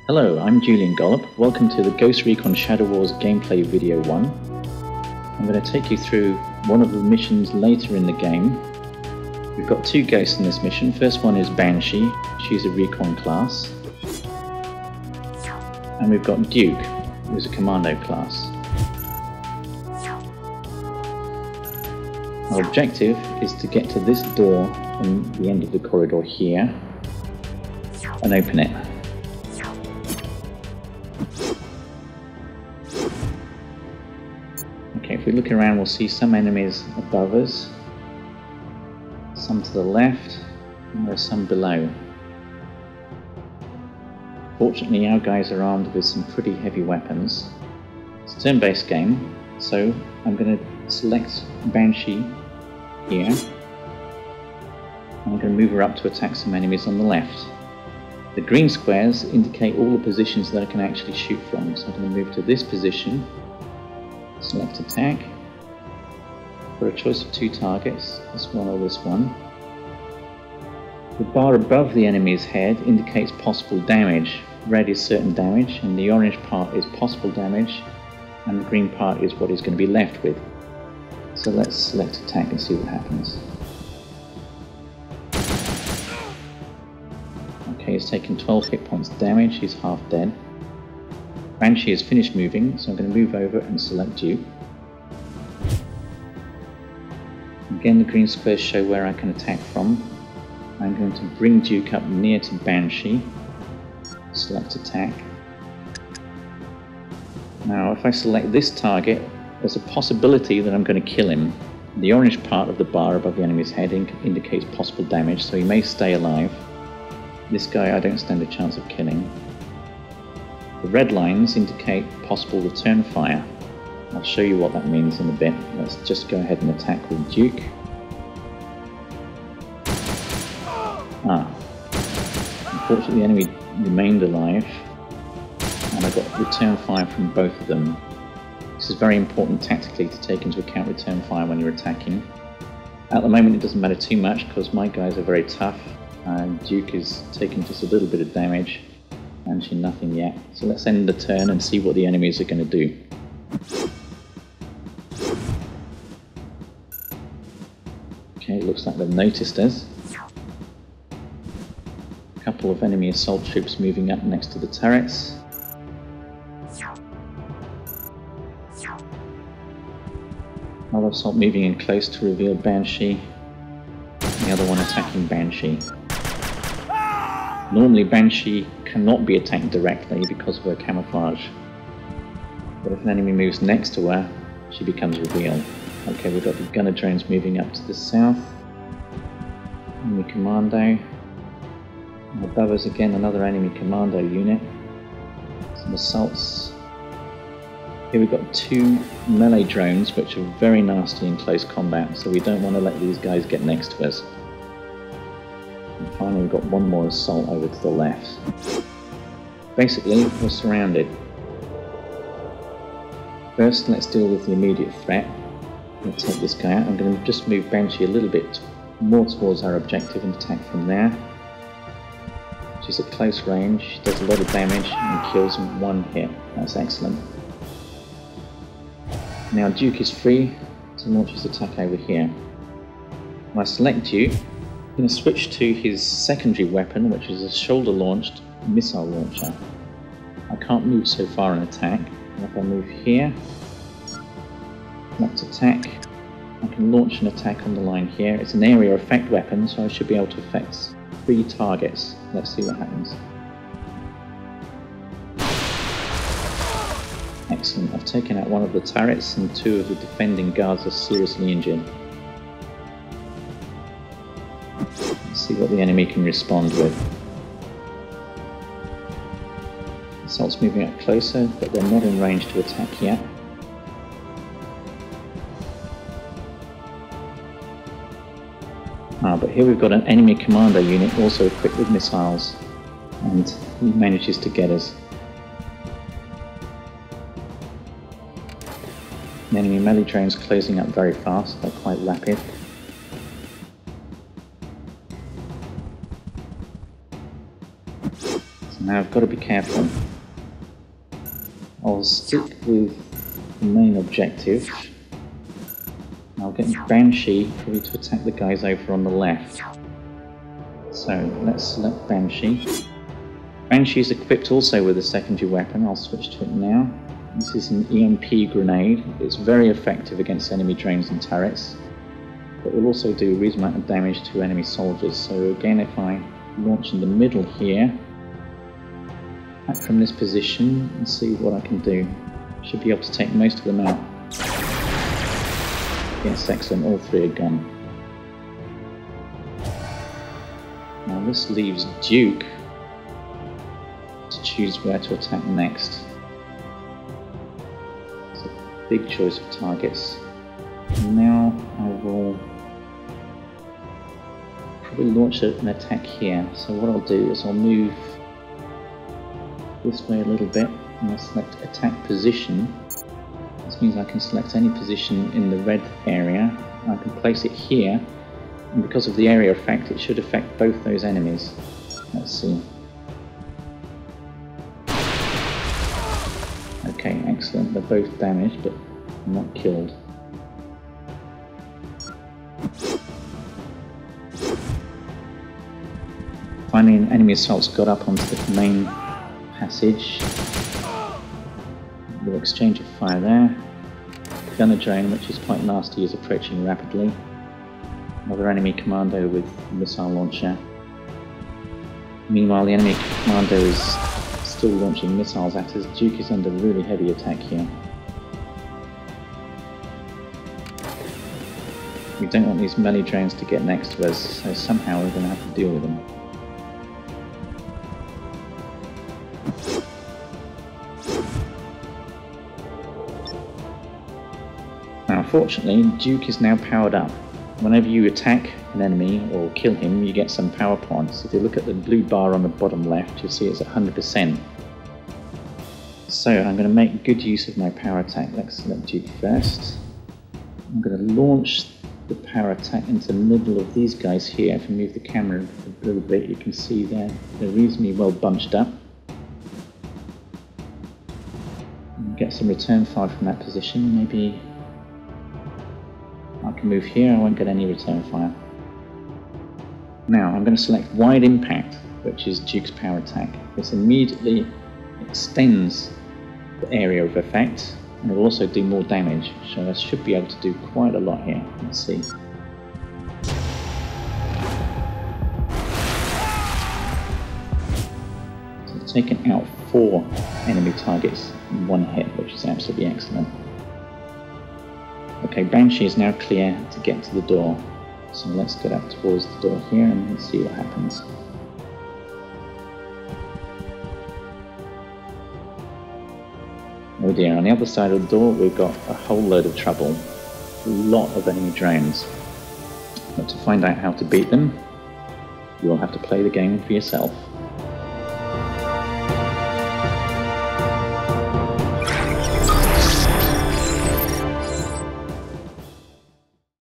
Hello, I'm Julian Gollop. Welcome to the Ghost Recon Shadow Wars gameplay video 1. I'm going to take you through one of the missions later in the game. We've got two ghosts in this mission. First one is Banshee. She's a Recon class. And we've got Duke, who's a Commando class. Our objective is to get to this door on the end of the corridor here and open it. Okay, if we look around, we'll see some enemies above us, some to the left, and there's some below. Fortunately, our guys are armed with some pretty heavy weapons. It's a turn-based game, so I'm going to select Banshee here, and I'm going to move her up to attack some enemies on the left. The green squares indicate all the positions that I can actually shoot from, so I'm going to move to this position. Select attack. For a choice of two targets, this one or this one. The bar above the enemy's head indicates possible damage. Red is certain damage, and the orange part is possible damage, and the green part is what he's going to be left with. So let's select attack and see what happens. Okay, he's taken 12 hit points damage, he's half dead. Banshee has finished moving, so I'm going to move over and select Duke. Again, the green squares show where I can attack from. I'm going to bring Duke up near to Banshee. Select attack. Now, if I select this target, there's a possibility that I'm going to kill him. The orange part of the bar above the enemy's head indicates possible damage, so he may stay alive. This guy I don't stand a chance of killing. The red lines indicate possible return fire. I'll show you what that means in a bit. Let's just go ahead and attack with Duke. Unfortunately the enemy remained alive, and I got return fire from both of them. This is very important tactically to take into account return fire when you're attacking. At the moment it doesn't matter too much because my guys are very tough, and Duke is taking just a little bit of damage. Banshee nothing yet. So let's end the turn and see what the enemies are going to do. Okay, it looks like they've noticed us. A couple of enemy assault troops moving up next to the turrets. Another assault moving in close to reveal Banshee. The other one attacking Banshee. Normally Banshee cannot be attacked directly because of her camouflage, but if an enemy moves next to her, she becomes revealed. Okay, we've got the gunner drones moving up to the south. Enemy commando. And above us again another enemy commando unit. Some assaults. Here we've got two melee drones which are very nasty in close combat, so we don't want to let these guys get next to us. And finally we've got one more assault over to the left. Basically, we're surrounded. First, let's deal with the immediate threat. I'm going to take this guy out. I'm going to just move Banshee a little bit more towards our objective and attack from there. She's at close range, she does a lot of damage and kills in one hit. That's excellent. Now Duke is free to launch his attack over here. When I select Duke, I'm going to switch to his secondary weapon, which is a shoulder-launched missile launcher. I can't move so far and attack. And if I move here, select attack, I can launch an attack on the line here. It's an area effect weapon, so I should be able to affect 3 targets. Let's see what happens. Excellent, I've taken out one of the turrets and 2 of the defending guards are seriously injured. See what the enemy can respond with. Assault's moving up closer, but they're not in range to attack yet. But here we've got an enemy commando unit also equipped with missiles, and he manages to get us. The enemy melee drones closing up very fast, they're quite rapid. Now I've got to be careful. I'll stick with the main objective. I'll get Banshee probably to attack the guys over on the left. So let's select Banshee. Banshee is equipped also with a secondary weapon. I'll switch to it now. This is an EMP grenade. It's very effective against enemy drones and turrets, but will also do a reasonable amount of damage to enemy soldiers. So again, if I launch in the middle here, attack from this position and see what I can do. Should be able to take most of them out. Yes, excellent, all three are gone. Now this leaves Duke to choose where to attack next. It's a big choice of targets. And now I will probably launch an attack here. So what I'll do is I'll move this way a little bit and I'll select attack position. This means I can select any position in the red area. I can place it here, and because of the area effect it should affect both those enemies. Let's see. Okay, excellent. They're both damaged but not killed. Finally, an enemy assault's got up onto the main passage. We'll exchange a fire there. Gunner drone, which is quite nasty, is approaching rapidly. Another enemy commando with a missile launcher. Meanwhile, the enemy commando is still launching missiles at us. Duke is under really heavy attack here. We don't want these melee drones to get next to us, so somehow we're going to have to deal with them. Now, unfortunately, Duke is now powered up. Whenever you attack an enemy or kill him, you get some power points. If you look at the blue bar on the bottom left, you'll see it's at 100%. So I'm going to make good use of my power attack. Let's select Duke first. I'm going to launch the power attack into the middle of these guys here. If I move the camera a little bit, you can see they're reasonably well bunched up. Get some return fire from that position. Maybe I can move here, I won't get any return fire. Now I'm going to select Wide Impact, which is Duke's power attack. This immediately extends the area of effect, and it will also do more damage, so I should be able to do quite a lot here. Let's see. So I've taken out 4 enemy targets in one hit, which is absolutely excellent. Okay, Banshee is now clear to get to the door, so let's get up towards the door here and let's see what happens. Oh dear, on the other side of the door we've got a whole load of trouble. A lot of enemy drones. But to find out how to beat them, you will have to play the game for yourself.